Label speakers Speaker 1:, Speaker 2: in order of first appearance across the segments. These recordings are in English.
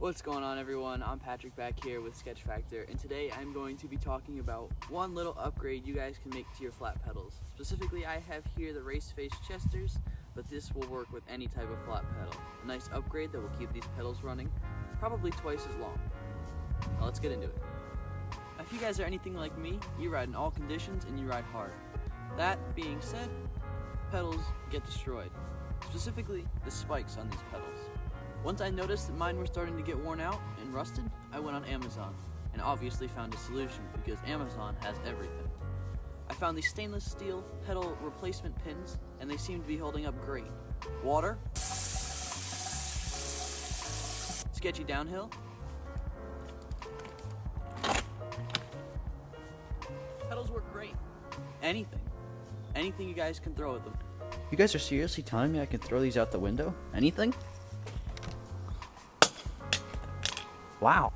Speaker 1: What's going on, everyone? I'm Patrick back here with Sketch Factor, and today I'm going to be talking about one little upgrade you guys can make to your flat pedals. Specifically, I have here the raceface chesters, but this will work with any type of flat pedal. A nice upgrade that will keep these pedals running probably twice as long. Now let's get into it. If you guys are anything like me, you ride in all conditions and you ride hard. That being said, pedals get destroyed. Specifically, the spikes on these pedals. Once I noticed that mine were starting to get worn out and rusted, I went on Amazon and obviously found a solution because Amazon has everything. I found these stainless steel pedal replacement pins and they seem to be holding up great. Water, sketchy downhill, pedals work great. Anything you guys can throw at them.
Speaker 2: You guys are seriously telling me I can throw these out the window? Anything? Wow.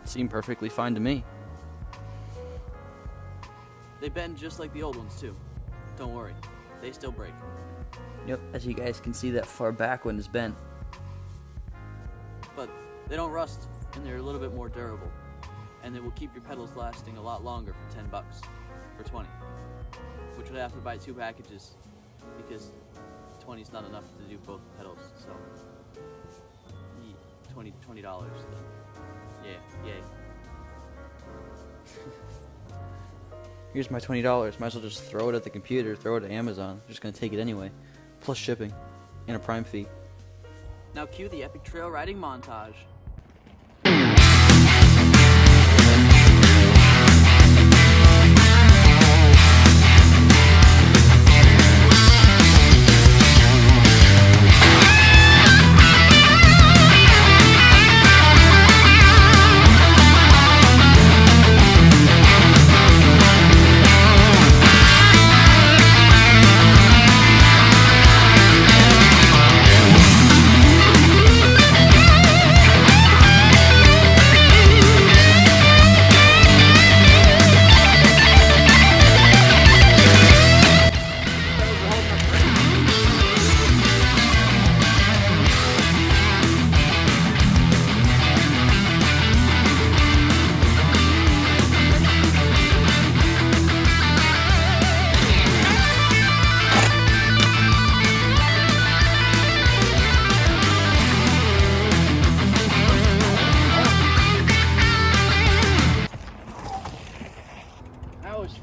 Speaker 2: Seem perfectly fine to me.
Speaker 1: They bend just like the old ones too. Don't worry, they still break.
Speaker 2: Yep, as you guys can see, that far back one is bent.
Speaker 1: But they don't rust, and they're a little bit more durable. And they will keep your pedals lasting a lot longer for 10 bucks, for 20. Which would have to buy 2 packages, because 20 is not enough to do both pedals, so $20 then. Yeah, yay.
Speaker 2: Here's my $20. Might as well just throw it at the computer, throw it at Amazon. I'm just gonna take it anyway. Plus shipping. And a Prime fee.
Speaker 1: Now cue the epic trail riding montage.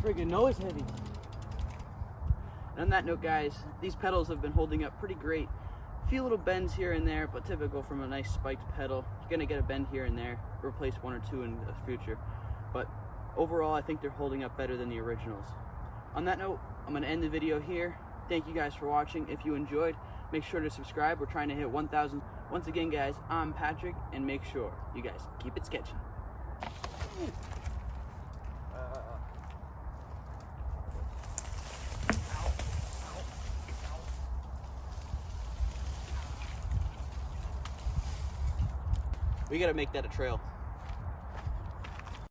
Speaker 1: Friggin' nose heavy. And on that note, guys, these pedals have been holding up pretty great. A few little bends here and there, but typical from a nice spiked pedal. You're gonna get a bend here and there, replace 1 or 2 in the future. But overall, I think they're holding up better than the originals. On that note, I'm gonna end the video here. Thank you guys for watching. If you enjoyed, make sure to subscribe. We're trying to hit 1,000. Once again, guys, I'm Patrick, and make sure you guys keep it sketchy. We gotta make that a trail.